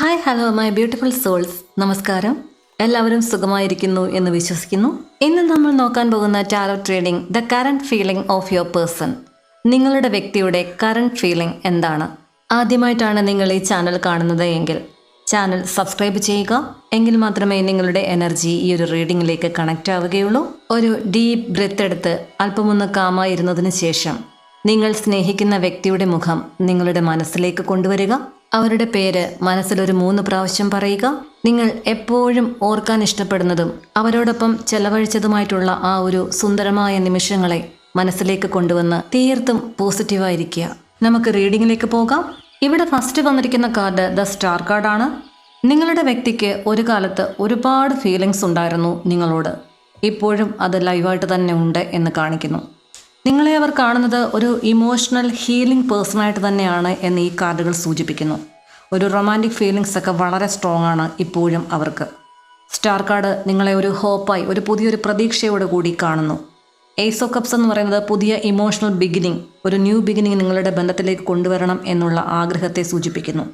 Hi hello my beautiful souls. നമസ്കാരം. എല്ലാവരും സുഖമായിരിക്കുന്നു എന്ന് വിശ്വസിക്കുന്നു. ഇന്ന് നമ്മൾ നോക്കാൻ പോകുന്ന tarot reading the current feeling of your person. നിങ്ങളുടെ വ്യക്തിയുടെ കറന്റ് ഫീലിംഗ് എന്താണ്? ആദ്യമായിട്ടാണ് നിങ്ങൾ ഈ ചാനൽ കാണുന്നത് എങ്കിൽ ചാനൽ സബ്സ്ക്രൈബ് ചെയ്യുക. എങ്കിൽ മാത്രമേ നിങ്ങളുടെ എനർജി ഈ ഒരു റീഡിങ്ങിലേക്ക് കണക്റ്റ് ആവുകയുള്ളൂ. ഒരു ഡീപ്പ് ബ്രെത്ത് എടുത്ത് അല്പമൊന്ന് കാമായിരുന്നതിന് ശേഷം നിങ്ങൾ സ്നേഹിക്കുന്ന വ്യക്തിയുടെ മുഖം നിങ്ങളുടെ മനസ്സിലേക്ക് കൊണ്ടുവരിക. അവരുടെ പേര് മനസ്സിലൊരു 3 പ്രാവശ്യം പറയുക. നിങ്ങൾ എപ്പോഴും ഓർക്കാൻ ഇഷ്ടപ്പെടുന്നതും അവരോടൊപ്പം ചെലവഴിച്ചതുമായിട്ടുള്ള ആ ഒരു സുന്ദരമായ നിമിഷങ്ങളെ മനസ്സിലേക്ക് കൊണ്ടുവന്ന് തീർത്തും പോസിറ്റീവായിരിക്കുക. നമുക്ക് റീഡിങ്ങിലേക്ക് പോകാം. ഇവിടെ ഫസ്റ്റ് വന്നിരിക്കുന്ന കാർഡ് ദ സ്റ്റാർ കാർഡാണ്. നിങ്ങളുടെ വ്യക്തിക്ക് ഒരു കാലത്ത് ഒരുപാട് ഫീലിങ്സ് ഉണ്ടായിരുന്നു നിങ്ങളോട്. ഇപ്പോഴും അത് ലൈവായിട്ട് തന്നെ ഉണ്ട് എന്ന് കാണിക്കുന്നു. നിങ്ങളെ അവർ കാണുന്നത് ഒരു ഇമോഷണൽ ഹീലിംഗ് പേഴ്സണായിട്ട് തന്നെയാണ് എന്ന് ഈ കാർഡുകൾ സൂചിപ്പിക്കുന്നു. ഒരു റൊമാൻറ്റിക് ഫീലിങ്സ് ഒക്കെ വളരെ സ്ട്രോങ് ആണ് ഇപ്പോഴും അവർക്ക്. സ്റ്റാർ കാർഡ് നിങ്ങളെ ഒരു ഹോപ്പായി, ഒരു പുതിയൊരു പ്രതീക്ഷയോട് കൂടി കാണുന്നു. ഏസ് ഓഫ് കപ്സ് എന്ന് പറയുന്നത് പുതിയ ഇമോഷണൽ ബിഗിനിങ്, ഒരു ന്യൂ ബിഗിനിങ് നിങ്ങളുടെ ബന്ധത്തിലേക്ക് കൊണ്ടുവരണം എന്നുള്ള ആഗ്രഹത്തെ സൂചിപ്പിക്കുന്നു.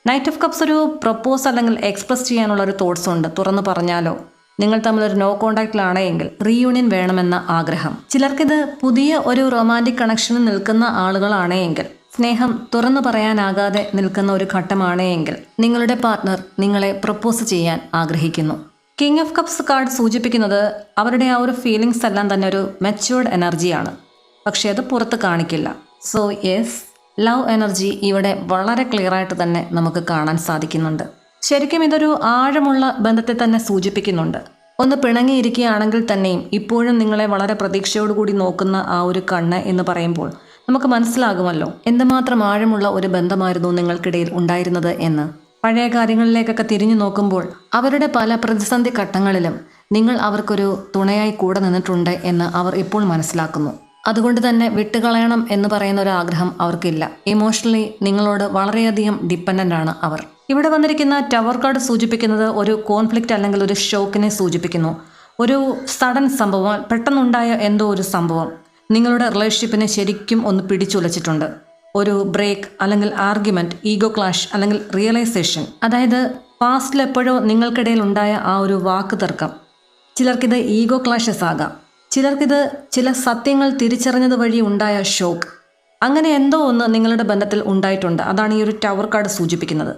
നൈറ്റ് ഓഫ് കപ്സ് ഒരു പ്രപ്പോസ് അല്ലെങ്കിൽ എക്സ്പ്രസ് ചെയ്യാനുള്ള ഒരു തോട്ട്സ് ഉണ്ട്. തുറന്നു പറഞ്ഞാലോ, നിങ്ങൾ തമ്മിലൊരു നോ കോണ്ടാക്റ്റിലാണ് എങ്കിൽ റീയൂണിയൻ വേണമെന്ന ആഗ്രഹം. ചിലർക്കിത് പുതിയ ഒരു റൊമാൻറ്റിക് കണക്ഷനിൽ നിൽക്കുന്ന ആളുകളാണ് എങ്കിൽ, സ്നേഹം തുറന്നു പറയാനാകാതെ നിൽക്കുന്ന ഒരു ഘട്ടമാണ് എങ്കിൽ നിങ്ങളുടെ പാർട്ട്ണർ നിങ്ങളെ പ്രപ്പോസ് ചെയ്യാൻ ആഗ്രഹിക്കുന്നു. കിങ് ഓഫ് കപ്സ് കാർഡ് സൂചിപ്പിക്കുന്നത് അവരുടെ ആ ഒരു ഫീലിങ്സ് എല്ലാം തന്നെ ഒരു മെച്യൂർഡ് എനർജിയാണ്. പക്ഷേ അത് പുറത്ത് കാണിക്കില്ല. സോ യെസ്, ലവ് എനർജി ഇവിടെ വളരെ ക്ലിയറായിട്ട് തന്നെ നമുക്ക് കാണാൻ സാധിക്കുന്നുണ്ട്. ശരിക്കും ഇതൊരു ആഴമുള്ള ബന്ധത്തെ തന്നെ സൂചിപ്പിക്കുന്നുണ്ട്. ഒന്ന് പിണങ്ങിയിരിക്കുകയാണെങ്കിൽ തന്നെയും ഇപ്പോഴും നിങ്ങളെ വളരെ പ്രതീക്ഷയോടുകൂടി നോക്കുന്ന ആ ഒരു കണ്ണ് എന്ന് പറയുമ്പോൾ നമുക്ക് മനസ്സിലാകുമല്ലോ എന്തുമാത്രം ആഴമുള്ള ഒരു ബന്ധമായിരുന്നു നിങ്ങൾക്കിടയിൽ ഉണ്ടായിരുന്നത് എന്ന്. പഴയ കാര്യങ്ങളിലേക്കൊക്കെ തിരിഞ്ഞു നോക്കുമ്പോൾ അവരുടെ പല പ്രതിസന്ധി ഘട്ടങ്ങളിലും നിങ്ങൾ അവർക്കൊരു തുണയായി കൂടെ നിന്നിട്ടുണ്ട് എന്ന് അവർ ഇപ്പോൾ മനസ്സിലാക്കുന്നു. അതുകൊണ്ട് തന്നെ വിട്ടുകളയണം എന്ന് പറയുന്ന ഒരു ആഗ്രഹം അവർക്കില്ല. ഇമോഷണലി നിങ്ങളോട് വളരെയധികം ഡിപ്പെൻഡൻ്റ് ആണ് അവർ. ഇവിടെ വന്നിരിക്കുന്ന ടവർ കാർഡ് സൂചിപ്പിക്കുന്നത് ഒരു കോൺഫ്ലിക്റ്റ് അല്ലെങ്കിൽ ഒരു ഷോക്കിനെ സൂചിപ്പിക്കുന്നു. ഒരു സഡൻ സംഭവം, പെട്ടെന്നുണ്ടായ എന്തോ ഒരു സംഭവം നിങ്ങളുടെ റിലേഷൻഷിപ്പിനെ ശരിക്കും ഒന്ന് പിടിച്ചുലച്ചിട്ടുണ്ട്. ഒരു ബ്രേക്ക് അല്ലെങ്കിൽ ആർഗ്യുമെൻറ്റ്, ഈഗോ ക്ലാഷ് അല്ലെങ്കിൽ റിയലൈസേഷൻ. അതായത് പാസ്റ്റിൽ എപ്പോഴോ നിങ്ങൾക്കിടയിൽ ഉണ്ടായ ആ ഒരു വാക്ക് തർക്കം. ചിലർക്കിത് ഈഗോ ക്ലാഷസ് ആകാം, ചിലർക്കിത് ചില സത്യങ്ങൾ തിരിച്ചറിഞ്ഞത് വഴി ഉണ്ടായ ഷോക്ക്. അങ്ങനെ എന്തോ ഒന്ന് നിങ്ങളുടെ ബന്ധത്തിൽ ഉണ്ടായിട്ടുണ്ട്. അതാണ് ഈ ഒരു ടവർ കാർഡ് സൂചിപ്പിക്കുന്നത്.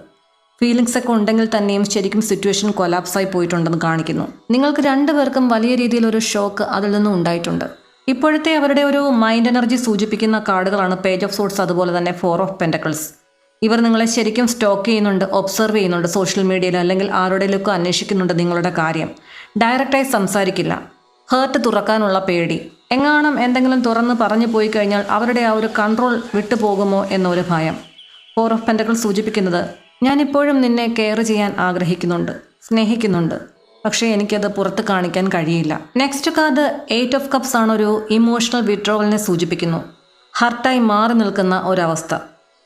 ഫീലിങ്സ് ഒക്കെ ഉണ്ടെങ്കിൽ തന്നെയും ശരിക്കും സിറ്റുവേഷൻ കൊലാപ്സായി പോയിട്ടുണ്ടെന്ന് കാണിക്കുന്നു. നിങ്ങൾക്ക് രണ്ടുപേർക്കും വലിയ രീതിയിലൊരു ഷോക്ക് അതിൽ നിന്നും ഉണ്ടായിട്ടുണ്ട്. ഇപ്പോഴത്തെ അവരുടെ ഒരു മൈൻഡ് എനർജി സൂചിപ്പിക്കുന്ന കാർഡുകളാണ് പേജ് ഓഫ് സോർട്സ്, അതുപോലെ തന്നെ 4 ഓഫ് പെൻറ്റക്കിൾസ്. ഇവർ നിങ്ങളെ ശരിക്കും സ്റ്റോക്ക് ചെയ്യുന്നുണ്ട്, ഒബ്സർവ് ചെയ്യുന്നുണ്ട് സോഷ്യൽ മീഡിയയിൽ, അല്ലെങ്കിൽ ആരുടെയിലൊക്കെ അന്വേഷിക്കുന്നുണ്ട് നിങ്ങളുടെ കാര്യം. ഡയറക്റ്റായി സംസാരിക്കില്ല. ഹേർട്ട് തുറക്കാനുള്ള പേടി. എങ്ങാനും എന്തെങ്കിലും തുറന്ന് പറഞ്ഞു പോയി കഴിഞ്ഞാൽ അവരുടെ ആ ഒരു കൺട്രോൾ വിട്ടുപോകുമോ എന്നൊരു ഭയം. 4 ഓഫ് പെൻറ്റക്കിൾസ് സൂചിപ്പിക്കുന്നത് ഞാനിപ്പോഴും നിന്നെ കെയർ ചെയ്യാൻ ആഗ്രഹിക്കുന്നുണ്ട്, സ്നേഹിക്കുന്നുണ്ട്, പക്ഷേ എനിക്കത് പുറത്ത് കാണിക്കാൻ കഴിയില്ല. നെക്സ്റ്റ് കാർഡ് 8 ഓഫ് കപ്സ് ആണ്. ഒരു ഇമോഷണൽ വിഡ്രോവലിനെ സൂചിപ്പിക്കുന്നു. ഹർട്ടായി മാറി നിൽക്കുന്ന ഒരവസ്ഥ.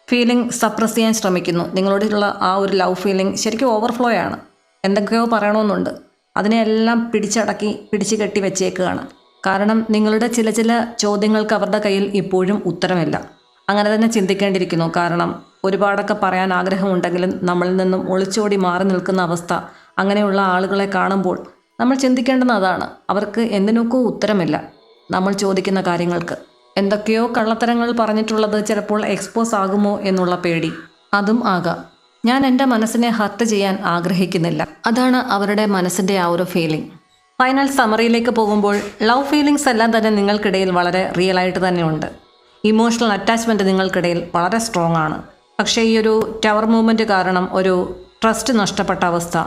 ഫീലിംഗ് സപ്രസ് ചെയ്യാൻ ശ്രമിക്കുന്നു. നിങ്ങളോടുള്ള ആ ഒരു ലവ് ഫീലിംഗ് ശരിക്കും ഓവർഫ്ലോ ആണ്. എന്തൊക്കെയോ പറയണമെന്നുണ്ട്, അതിനെല്ലാം പിടിച്ചു കെട്ടി വെച്ചേക്കുകയാണ്. കാരണം നിങ്ങളുടെ ചില ചോദ്യങ്ങൾക്ക് അവരുടെ കയ്യിൽ ഇപ്പോഴും ഉത്തരമില്ല. അങ്ങനെ തന്നെ ചിന്തിക്കേണ്ടിയിരിക്കുന്നു. കാരണം ഒരുപാടൊക്കെ പറയാൻ ആഗ്രഹമുണ്ടെങ്കിലും നമ്മളിൽ നിന്നും ഒളിച്ചോടി മാറി നിൽക്കുന്ന അവസ്ഥ. അങ്ങനെയുള്ള ആളുകളെ കാണുമ്പോൾ നമ്മൾ ചിന്തിക്കേണ്ടുന്ന അതാണ്. അവർക്ക് എന്തിനൊക്കെ ഉത്തരമില്ല നമ്മൾ ചോദിക്കുന്ന കാര്യങ്ങൾക്ക്. എന്തൊക്കെയോ കള്ളത്തരങ്ങൾ പറഞ്ഞിട്ടുള്ളത് ചിലപ്പോൾ എക്സ്പോസ് ആകുമോ എന്നുള്ള പേടി. അതും ആകാം. ഞാൻ എൻ്റെ മനസ്സിനെ ഹർട്ട് ചെയ്യാൻ ആഗ്രഹിക്കുന്നില്ല. അതാണ് അവരുടെ മനസ്സിൻ്റെ ആ ഒരു ഫീലിംഗ്. ഫൈനൽ സമറിയിലേക്ക് പോകുമ്പോൾ ലവ് ഫീലിങ്സ് എല്ലാം തന്നെ നിങ്ങൾക്കിടയിൽ വളരെ റിയലായിട്ട് തന്നെയുണ്ട്. ഇമോഷണൽ അറ്റാച്ച്മെൻറ്റ് നിങ്ങൾക്കിടയിൽ വളരെ സ്ട്രോങ് ആണ്. പക്ഷേ ഈ ഒരു ടവർ മൂവ്മെൻറ്റ് കാരണം ഒരു ട്രസ്റ്റ് നഷ്ടപ്പെട്ട അവസ്ഥ,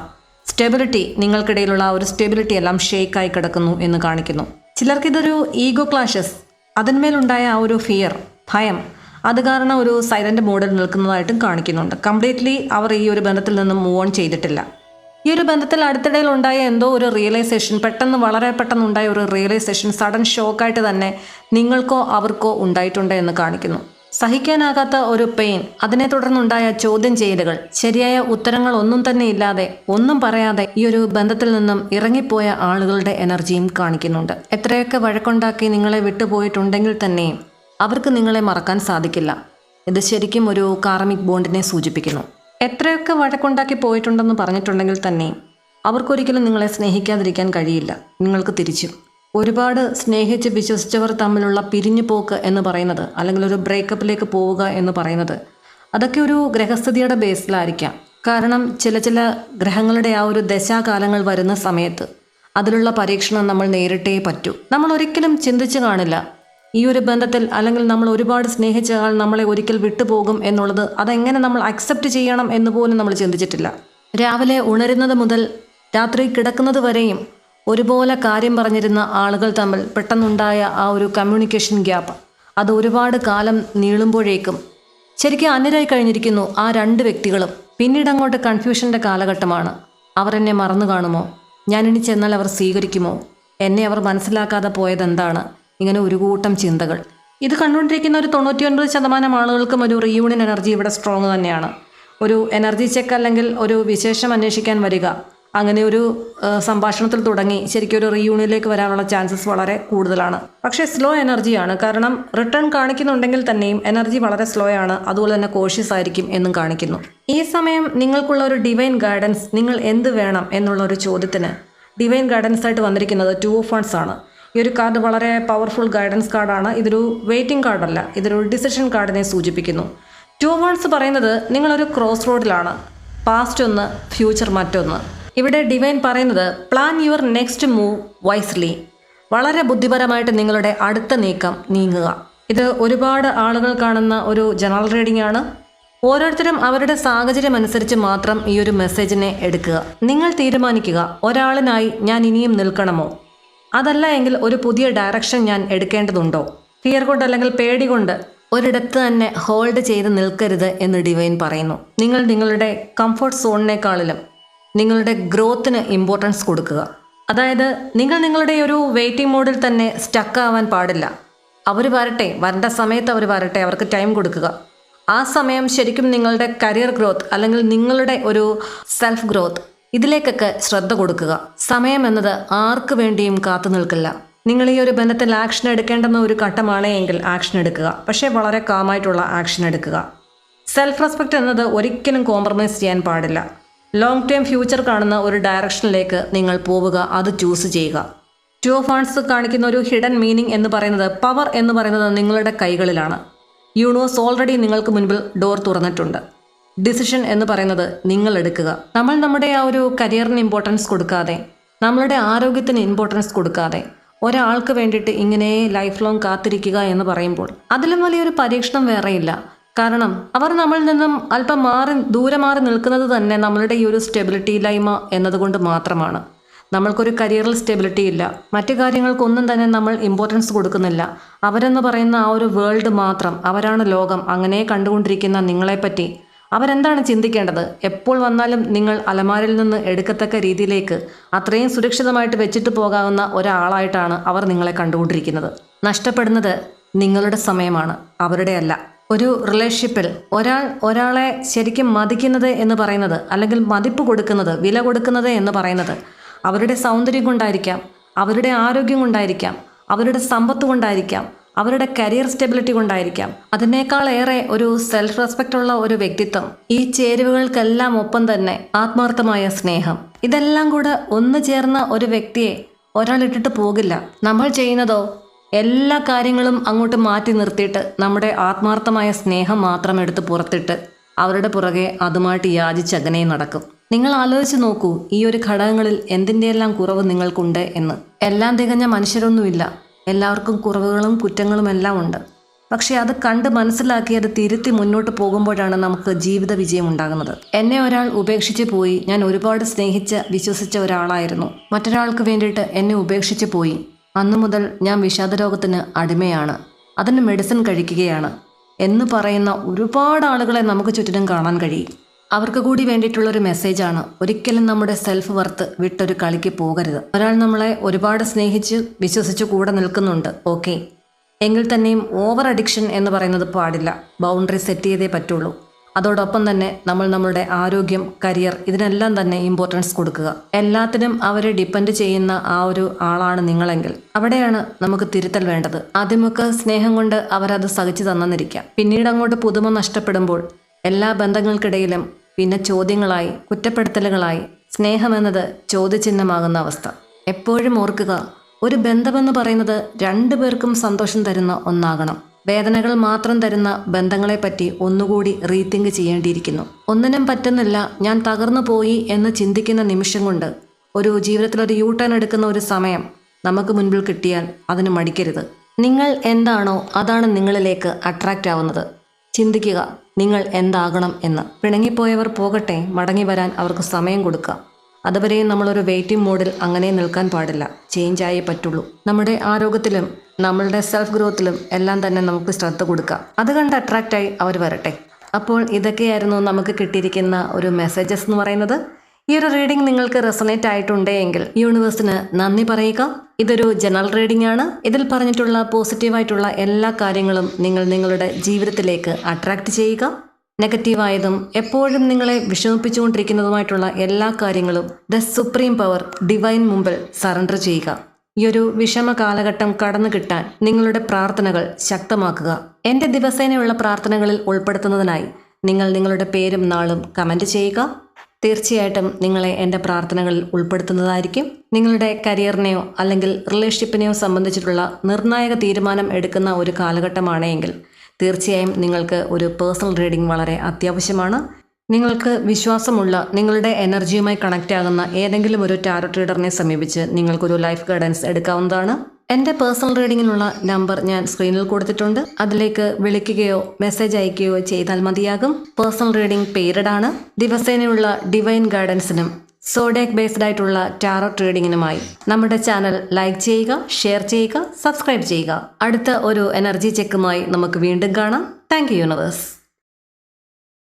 സ്റ്റെബിലിറ്റി, നിങ്ങൾക്കിടയിലുള്ള ആ ഒരു സ്റ്റെബിലിറ്റി എല്ലാം ഷേക്കായി കിടക്കുന്നു എന്ന് കാണിക്കുന്നു. ചിലർക്കിതൊരു ഈഗോ ക്ലാഷസ്, അതിന്മേലുണ്ടായ ആ ഒരു ഫിയർ, ഭയം, അത് കാരണം ഒരു സൈലൻ്റ് മോഡിൽ നിൽക്കുന്നതായിട്ടും കാണിക്കുന്നുണ്ട്. കംപ്ലീറ്റ്ലി അവർ ഈ ഒരു ബന്ധത്തിൽ നിന്നും മൂവ് ഓൺ ചെയ്തിട്ടില്ല. ഈ ഒരു ബന്ധത്തിൽ അടുത്തിടയിൽ ഉണ്ടായ എന്തോ ഒരു റിയലൈസേഷൻ, വളരെ പെട്ടെന്നുണ്ടായ ഒരു റിയലൈസേഷൻ സഡൻ ഷോക്കായിട്ട് തന്നെ നിങ്ങൾക്കോ അവർക്കോ ഉണ്ടായിട്ടുണ്ട് എന്ന് കാണിക്കുന്നു. സഹിക്കാനാകാത്ത ഒരു പെയിൻ, അതിനെ തുടർന്നുണ്ടായ ചോദ്യം ചെയ്യലുകൾ, ശരിയായ ഉത്തരങ്ങൾ ഒന്നും തന്നെ ഇല്ലാതെ, ഒന്നും പറയാതെ ഈ ഒരു ബന്ധത്തിൽ നിന്നും ഇറങ്ങിപ്പോയ ആളുകളുടെ എനർജിയും കാണിക്കുന്നുണ്ട്. എത്രയൊക്കെ വഴക്കുണ്ടാക്കി നിങ്ങളെ വിട്ടുപോയിട്ടുണ്ടെങ്കിൽ തന്നെയും അവർക്ക് നിങ്ങളെ മറക്കാൻ സാധിക്കില്ല. ഇത് ശരിക്കും ഒരു കാർമിക് ബോണ്ടിനെ സൂചിപ്പിക്കുന്നു. എത്രയൊക്കെ വഴക്കുണ്ടാക്കി പോയിട്ടുണ്ടെന്ന് പറഞ്ഞിട്ടുണ്ടെങ്കിൽ തന്നെ അവർക്കൊരിക്കലും നിങ്ങളെ സ്നേഹിക്കാതിരിക്കാൻ കഴിയില്ല. നിങ്ങൾക്ക് തിരിച്ചും ഒരുപാട് സ്നേഹിച്ച് വിശ്വസിച്ചവർ തമ്മിലുള്ള പിരിഞ്ഞു പോക്ക് എന്ന് പറയുന്നത്, അല്ലെങ്കിൽ ഒരു ബ്രേക്കപ്പിലേക്ക് പോവുക എന്ന് പറയുന്നത്, അതൊക്കെ ഒരു ഗ്രഹസ്ഥിതിയുടെ ബേസിലായിരിക്കാം. കാരണം ചില ഗ്രഹങ്ങളുടെ ആ ഒരു ദശാകാലങ്ങൾ വരുന്ന സമയത്ത് അതിലുള്ള പരീക്ഷണം നമ്മൾ നേരിട്ടേ പറ്റൂ. നമ്മൾ ഒരിക്കലും ചിന്തിച്ചു കാണില്ല ഈ ഒരു ബന്ധത്തിൽ, അല്ലെങ്കിൽ നമ്മൾ ഒരുപാട് സ്നേഹിച്ച ആൾ നമ്മളെ ഒരിക്കൽ വിട്ടുപോകും എന്നുള്ളത്. അതെങ്ങനെ നമ്മൾ അക്സെപ്റ്റ് ചെയ്യണം എന്ന് പോലും നമ്മൾ ചിന്തിച്ചിട്ടില്ല. രാവിലെ ഉണരുന്നത് മുതൽ രാത്രി കിടക്കുന്നത് വരെയും ഒരുപോലെ കാര്യം പറഞ്ഞിരുന്ന ആളുകൾ തമ്മിൽ പെട്ടെന്നുണ്ടായ ആ ഒരു കമ്മ്യൂണിക്കേഷൻ ഗ്യാപ്പ്, അത് ഒരുപാട് കാലം നീളുമ്പോഴേക്കും ശരിക്കും അന്യരായി കഴിഞ്ഞിരിക്കുന്നു ആ രണ്ട് വ്യക്തികളും. പിന്നീട് അങ്ങോട്ട് കൺഫ്യൂഷൻ്റെ കാലഘട്ടമാണ്. അവർ എന്നെ മറന്നു കാണുമോ? ഞാനിനി ചെന്നാൽ അവർ സ്വീകരിക്കുമോ? എന്നെ അവർ മനസ്സിലാക്കാതെ പോയതെന്താണ്? ഇങ്ങനെ ഒരു കൂട്ടം ചിന്തകൾ. ഇത് കണ്ടുകൊണ്ടിരിക്കുന്ന ഒരു 99% ആളുകൾക്കും ഒരു റീയൂണിയൻ എനർജി ഇവിടെ സ്ട്രോങ് തന്നെയാണ്. ഒരു എനർജി ചെക്ക് അല്ലെങ്കിൽ ഒരു വിശേഷം അന്വേഷിക്കാൻ വരിക, അങ്ങനെ ഒരു സംഭാഷണത്തിൽ തുടങ്ങി ശരിക്കും ഒരു റീയൂണിയനിലേക്ക് വരാനുള്ള ചാൻസസ് വളരെ കൂടുതലാണ്. പക്ഷേ സ്ലോ എനർജിയാണ്. കാരണം റിട്ടേൺ കാണിക്കുന്നുണ്ടെങ്കിൽ തന്നെയും എനർജി വളരെ സ്ലോ ആണ്. അതുപോലെ തന്നെ കോഷ്യസ് ആയിരിക്കും എന്നും കാണിക്കുന്നു. ഈ സമയം നിങ്ങൾക്കുള്ള ഒരു ഡിവൈൻ ഗൈഡൻസ്, നിങ്ങൾ എന്ത് വേണം എന്നുള്ള ഒരു ചോദ്യത്തിന് ഡിവൈൻ ഗൈഡൻസ് ആയിട്ട് വന്നിരിക്കുന്നത് 2 ഓഫ് വൺസ് ആണ്. ഈ ഒരു കാർഡ് വളരെ പവർഫുൾ ഗൈഡൻസ് കാർഡാണ്. ഇതൊരു വെയിറ്റിംഗ് കാർഡല്ല, ഇതൊരു ഡിസിഷൻ കാർഡിനെ സൂചിപ്പിക്കുന്നു. 2 ഓഫ് വൺസ് പറയുന്നത് നിങ്ങളൊരു ക്രോസ് റോഡിലാണ്. പാസ്റ്റ് ഒന്ന്, ഫ്യൂച്ചർ മറ്റൊന്ന്. ഇവിടെ ഡിവൈൻ പറയുന്നത് plan your next move wisely. വളരെ ബുദ്ധിപരമായിട്ട് നിങ്ങളുടെ അടുത്ത നീക്കം നീങ്ങുക. ഇത് ഒരുപാട് ആളുകൾ കാണുന്ന ഒരു ജനറൽ റീഡിംഗ് ആണ്. ഓരോരുത്തരും അവരുടെ സാഹചര്യം അനുസരിച്ച് മാത്രം ഈ ഒരു മെസ്സേജിനെ എടുക്കുക. നിങ്ങൾ തീരുമാനിക്കുക, ഒരാളിനായി ഞാൻ ഇനിയും നിൽക്കണമോ, അതല്ല എങ്കിൽ ഒരു പുതിയ ഡയറക്ഷൻ ഞാൻ എടുക്കേണ്ടതുണ്ടോ. ഫിയർ കൊണ്ട് അല്ലെങ്കിൽ പേടി കൊണ്ട് ഒരിടത്ത് തന്നെ ഹോൾഡ് ചെയ്ത് നിൽക്കരുത് എന്ന് ഡിവൈൻ പറയുന്നു. നിങ്ങൾ നിങ്ങളുടെ കംഫർട്ട് സോണിനേക്കാളിലും നിങ്ങളുടെ ഗ്രോത്തിന് ഇമ്പോർട്ടൻസ് കൊടുക്കുക. അതായത് നിങ്ങൾ നിങ്ങളുടെ ഒരു വെയിറ്റിംഗ് മോഡിൽ തന്നെ സ്റ്റക്ക് ആവാൻ പാടില്ല. അവർ വരട്ടെ, വരേണ്ട സമയത്ത് അവർ വരട്ടെ, അവർക്ക് ടൈം കൊടുക്കുക. ആ സമയം ശരിക്കും നിങ്ങളുടെ കരിയർ ഗ്രോത്ത് അല്ലെങ്കിൽ നിങ്ങളുടെ ഒരു സെൽഫ് ഗ്രോത്ത്, ഇതിലേക്കൊക്കെ ശ്രദ്ധ കൊടുക്കുക. സമയം എന്നത് ആർക്ക് വേണ്ടിയും കാത്തു നിൽക്കില്ല. നിങ്ങൾ ഈ ഒരു ബന്ധത്തിൽ ആക്ഷൻ എടുക്കേണ്ടെന്ന ഒരു ഘട്ടമാണ് എങ്കിൽ ആക്ഷൻ എടുക്കുക. പക്ഷേ വളരെ കാമായിട്ടുള്ള ആക്ഷൻ എടുക്കുക. സെൽഫ് റെസ്പെക്റ്റ് എന്നത് ഒരിക്കലും കോംപ്രമൈസ് ചെയ്യാൻ പാടില്ല. ലോങ് ടേം ഫ്യൂച്ചർ കാണുന്ന ഒരു ഡയറക്ഷനിലേക്ക് നിങ്ങൾ പോവുക, അത് ചൂസ് ചെയ്യുക. 2 ഓഫ് വൺസ് കാണിക്കുന്ന ഒരു ഹിഡൻ മീനിങ് എന്ന് പറയുന്നത്, പവർ എന്ന് പറയുന്നത് നിങ്ങളുടെ കൈകളിലാണ്. യൂണിവേഴ്സ് ഓൾറെഡി നിങ്ങൾക്ക് മുൻപിൽ ഡോർ തുറന്നിട്ടുണ്ട്. ഡിസിഷൻ എന്ന് പറയുന്നത് നിങ്ങൾ എടുക്കുക. നമ്മൾ നമ്മുടെ ആ ഒരു കരിയറിന് ഇമ്പോർട്ടൻസ് കൊടുക്കാതെ, നമ്മളുടെ ആരോഗ്യത്തിന് ഇമ്പോർട്ടൻസ് കൊടുക്കാതെ ഒരാൾക്ക് വേണ്ടിയിട്ട് ഇങ്ങനെ ലൈഫ് ലോങ് കാത്തിരിക്കുക എന്ന് പറയുമ്പോൾ അതിലും വലിയൊരു പരീക്ഷണം വേറെയില്ല. കാരണം അവർ നമ്മളിൽ നിന്നും അല്പം ദൂരെ മാറി നിൽക്കുന്നത് തന്നെ നമ്മളുടെ ഈ ഒരു സ്റ്റെബിലിറ്റി ഇല്ലായ്മ എന്നതുകൊണ്ട് മാത്രമാണ്. നമ്മൾക്കൊരു കരിയറിൽ സ്റ്റെബിലിറ്റി ഇല്ല, മറ്റു കാര്യങ്ങൾക്കൊന്നും തന്നെ നമ്മൾ ഇമ്പോർട്ടൻസ് കൊടുക്കുന്നില്ല. അവരെന്ന് പറയുന്ന ആ ഒരു വേൾഡ് മാത്രം, അവരാണ് ലോകം. അങ്ങനെ കണ്ടുകൊണ്ടിരിക്കുന്ന നിങ്ങളെപ്പറ്റി അവരെന്താണ് ചിന്തിക്കേണ്ടത്? എപ്പോൾ വന്നാലും നിങ്ങൾ അലമാരിൽ നിന്ന് എടുക്കത്തക്ക രീതിയിലേക്ക് അത്രയും സുരക്ഷിതമായിട്ട് വെച്ചിട്ട് പോകാവുന്ന ഒരാളായിട്ടാണ് അവർ നിങ്ങളെ കണ്ടുകൊണ്ടിരിക്കുന്നത്. നഷ്ടപ്പെടുന്നത് നിങ്ങളുടെ സമയമാണ്, അവരുടെ അല്ല. ഒരു റിലേഷൻഷിപ്പിൽ ഒരാളെ ശരിക്കും മതിക്കുന്നത് എന്ന് പറയുന്നത്, അല്ലെങ്കിൽ മതിപ്പ് കൊടുക്കുന്നത്, വില കൊടുക്കുന്നത് എന്ന് പറയുന്നത് അവരുടെ സൗന്ദര്യം കൊണ്ടായിരിക്കാം, അവരുടെ ആരോഗ്യം കൊണ്ടായിരിക്കാം, അവരുടെ സമ്പത്ത് കൊണ്ടായിരിക്കാം, അവരുടെ കരിയർ സ്റ്റെബിലിറ്റി കൊണ്ടായിരിക്കാം. അതിനേക്കാളേറെ ഒരു സെൽഫ് റെസ്പെക്റ്റ് ഉള്ള ഒരു വ്യക്തിത്വം, ഈ ചേരുവകൾക്കെല്ലാം ഒപ്പം തന്നെ ആത്മാർത്ഥമായ സ്നേഹം, ഇതെല്ലാം കൂടെ ഒന്നു ചേർന്ന ഒരു വ്യക്തിയെ ഒരാൾ ഇട്ടിട്ട് പോകില്ല. നമ്മൾ ചെയ്യുന്നതോ എല്ലാ കാര്യങ്ങളും അങ്ങോട്ട് മാറ്റി നിർത്തിയിട്ട് നമ്മുടെ ആത്മാർത്ഥമായ സ്നേഹം മാത്രം എടുത്ത് പുറത്തിട്ട് അവരുടെ പുറകെ അതുമായിട്ട് യാചിച്ചകനെ നടക്കും. നിങ്ങൾ ആലോചിച്ച് നോക്കൂ, ഈ ഒരു ഘടകങ്ങളിൽ എന്തിൻ്റെയെല്ലാം കുറവ് നിങ്ങൾക്കുണ്ട് എന്ന്. എല്ലാം തികഞ്ഞ മനുഷ്യരൊന്നുമില്ല, എല്ലാവർക്കും കുറവുകളും കുറ്റങ്ങളും എല്ലാം ഉണ്ട്. പക്ഷേ അത് കണ്ട് മനസ്സിലാക്കി അത് തിരുത്തി മുന്നോട്ട് പോകുമ്പോഴാണ് നമുക്ക് ജീവിത വിജയം ഉണ്ടാകുന്നത്. എന്നെ ഒരാൾ ഉപേക്ഷിച്ച് പോയി. ഞാൻ ഒരുപാട് സ്നേഹിച്ച് വിശ്വസിച്ച ഒരാളായിരുന്നു. മറ്റൊരാൾക്ക് വേണ്ടിയിട്ട് എന്നെ ഉപേക്ഷിച്ച് പോയി. അന്നു മുതൽ ഞാൻ വിഷാദരോഗത്തിന് അടിമയാണ്, അതിന് മെഡിസിൻ കഴിക്കുകയാണ് എന്ന് പറയുന്ന ഒരുപാട് ആളുകളെ നമുക്ക് ചുറ്റിനും കാണാൻ കഴിയും. അവർക്ക് കൂടി വേണ്ടിയിട്ടുള്ളൊരു മെസ്സേജാണ്, ഒരിക്കലും നമ്മുടെ സെൽഫ് വർത്ത് വിട്ടൊരു കളിക്ക് പോകരുത്. ഒരാൾ നമ്മളെ ഒരുപാട് സ്നേഹിച്ച് വിശ്വസിച്ച് കൂടെ നിൽക്കുന്നുണ്ട്, ഓക്കെ, എങ്കിൽ തന്നെയും ഓവർ അഡിക്ഷൻ എന്ന് പറയുന്നത് പാടില്ല. ബൗണ്ടറി സെറ്റ് ചെയ്തേ പറ്റുള്ളൂ. അതോടൊപ്പം തന്നെ നമ്മൾ നമ്മളുടെ ആരോഗ്യം, കരിയർ, ഇതിനെല്ലാം തന്നെ ഇമ്പോർട്ടൻസ് കൊടുക്കുക. എല്ലാത്തിനും അവരെ ഡിപ്പെൻഡ് ചെയ്യുന്ന ആ ഒരു ആളാണ് നിങ്ങളെങ്കിൽ അവിടെയാണ് നമുക്ക് തിരുത്തൽ വേണ്ടത്. ആദ്യമൊക്കെ സ്നേഹം കൊണ്ട് അവരത് സഹിച്ചു തന്നിരിക്കാം. പിന്നീട് അങ്ങോട്ട് പുതുമ നഷ്ടപ്പെടുമ്പോൾ എല്ലാ ബന്ധങ്ങൾക്കിടയിലും പിന്നെ ചോദ്യങ്ങളായി, കുറ്റപ്പെടുത്തലുകളായി, സ്നേഹമെന്നത് ചോദ്യചിഹ്നമാകുന്ന അവസ്ഥ. എപ്പോഴും ഓർക്കുക, ഒരു ബന്ധമെന്ന് പറയുന്നത് രണ്ടുപേർക്കും സന്തോഷം തരുന്ന ഒന്നാകണം. വേദനകൾ മാത്രം തരുന്ന ബന്ധങ്ങളെപ്പറ്റി ഒന്നുകൂടി റീതിങ്ക് ചെയ്യേണ്ടിയിരിക്കുന്നു. ഒന്നിനും പറ്റുന്നില്ല, ഞാൻ തകർന്നു പോയി എന്ന് ചിന്തിക്കുന്ന നിമിഷം കൊണ്ട് ഒരു ജീവിതത്തിലൊരു യൂ ടേൺ എടുക്കുന്ന ഒരു സമയം നമുക്ക് മുൻപിൽ കിട്ടിയാൽ അതിന് മടിക്കരുത്. നിങ്ങൾ എന്താണോ അതാണ് നിങ്ങളിലേക്ക് അട്രാക്റ്റ് ആവുന്നത്. ചിന്തിക്കുക നിങ്ങൾ എന്താകണം എന്ന്. പിണങ്ങിപ്പോയവർ പോകട്ടെ, മടങ്ങി വരാൻ അവർക്ക് സമയം കൊടുക്കുക. അതുവരെയും നമ്മളൊരു വെയിറ്റിംഗ് മോഡിൽ അങ്ങനെ നിൽക്കാൻ പാടില്ല. ചേഞ്ച് ആയേ പറ്റുള്ളൂ. നമ്മുടെ ആരോഗ്യത്തിലും നമ്മളുടെ സെൽഫ് ഗ്രോത്തിലും എല്ലാം തന്നെ നമുക്ക് ശ്രദ്ധ കൊടുക്കാം. അത് കണ്ട് അട്രാക്റ്റായി അവർ വരട്ടെ. അപ്പോൾ ഇതൊക്കെയായിരുന്നു നമുക്ക് കിട്ടിയിരിക്കുന്ന ഒരു മെസ്സേജസ് എന്ന് പറയുന്നത്. ഈ ഒരു റീഡിംഗ് നിങ്ങൾക്ക് റെസൊനേറ്റ് ആയിട്ടുണ്ടെങ്കിൽ യൂണിവേഴ്സിന് നന്ദി പറയുക. ഇതൊരു ജനറൽ റീഡിംഗ് ആണ്. ഇതിൽ പറഞ്ഞിട്ടുള്ള പോസിറ്റീവായിട്ടുള്ള എല്ലാ കാര്യങ്ങളും നിങ്ങൾ നിങ്ങളുടെ ജീവിതത്തിലേക്ക് അട്രാക്റ്റ് ചെയ്യുക. നെഗറ്റീവായതും എപ്പോഴും നിങ്ങളെ വിഷമിപ്പിച്ചുകൊണ്ടിരിക്കുന്നതുമായിട്ടുള്ള എല്ലാ കാര്യങ്ങളും ദ സുപ്രീം പവർ ഡിവൈൻ മുമ്പിൽ സറണ്ടർ ചെയ്യുക. ഈ ഒരു വിഷമ കാലഘട്ടം കടന്നു കിട്ടാൻ നിങ്ങളുടെ പ്രാർത്ഥനകൾ ശക്തമാക്കുക. എൻ്റെ ദിവസേനയുള്ള പ്രാർത്ഥനകളിൽ ഉൾപ്പെടുത്തുന്നതിനായി നിങ്ങൾ നിങ്ങളുടെ പേരും നാളും കമൻറ്റ് ചെയ്യുക. തീർച്ചയായിട്ടും നിങ്ങളെ എൻ്റെ പ്രാർത്ഥനകളിൽ ഉൾപ്പെടുത്തുന്നതായിരിക്കും. നിങ്ങളുടെ കരിയറിനെയോ അല്ലെങ്കിൽ റിലേഷൻഷിപ്പിനെയോ സംബന്ധിച്ചിട്ടുള്ള നിർണായക തീരുമാനം എടുക്കുന്ന ഒരു കാലഘട്ടമാണെങ്കിൽ തീർച്ചയായും നിങ്ങൾക്ക് ഒരു പേഴ്സണൽ റീഡിംഗ് വളരെ അത്യാവശ്യമാണ്. നിങ്ങൾക്ക് വിശ്വാസമുള്ള, നിങ്ങളുടെ എനർജിയുമായി കണക്റ്റ് ആകുന്ന ഏതെങ്കിലും ഒരു ടാരോ റീഡറിനെ സമീപിച്ച് നിങ്ങൾക്കൊരു ലൈഫ് ഗൈഡൻസ് എടുക്കാവുന്നതാണ്. എൻ്റെ പേഴ്സണൽ റീഡിങ്ങിനുള്ള നമ്പർ ഞാൻ സ്ക്രീനിൽ കൊടുത്തിട്ടുണ്ട്. അതിലേക്ക് വിളിക്കുകയോ മെസ്സേജ് അയക്കുകയോ ചെയ്താൽ മതിയാകും. പേഴ്സണൽ റീഡിംഗ് പെയ്ഡ് ആണ്. ദിവസേനയുള്ള ഡിവൈൻ ഗൈഡൻസിനും സോഡിയാക് ബേസ്ഡ് ആയിട്ടുള്ള ടാരോ ട്രേഡിങ്ങിനുമായി നമ്മുടെ ചാനൽ ലൈക്ക് ചെയ്യുക, ഷെയർ ചെയ്യുക, സബ്സ്ക്രൈബ് ചെയ്യുക. അടുത്ത ഒരു എനർജി ചെക്കുമായി നമുക്ക് വീണ്ടും കാണാം. Thank you universe.